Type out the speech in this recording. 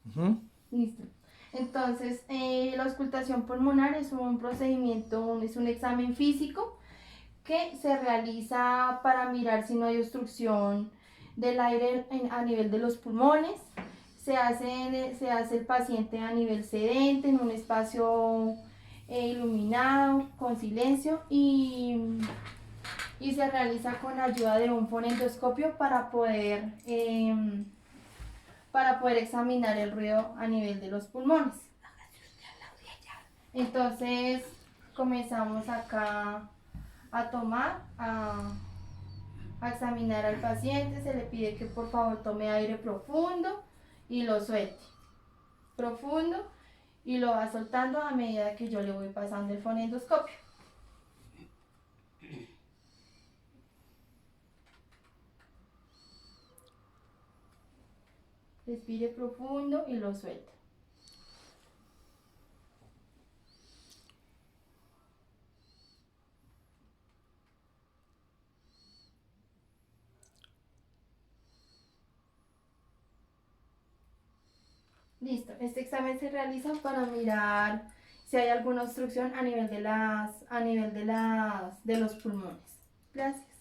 Ujú. Listo. Entonces, la auscultación pulmonar es un procedimiento, es un examen físico que se realiza para mirar si no hay obstrucción del aire a nivel de los pulmones. Se hace el paciente a nivel sedente, en un espacio iluminado, con silencio y se realiza con ayuda de un fonendoscopio para poder examinar el ruido a nivel de los pulmones. Entonces comenzamos acá a tomar, a examinar al paciente, se le pide que por favor tome aire profundo y lo suelte. Profundo y lo va soltando a medida que yo le voy pasando el fonendoscopio. Respire profundo y lo suelta. Listo, este examen se realiza para mirar si hay alguna obstrucción a nivel de los pulmones. Gracias.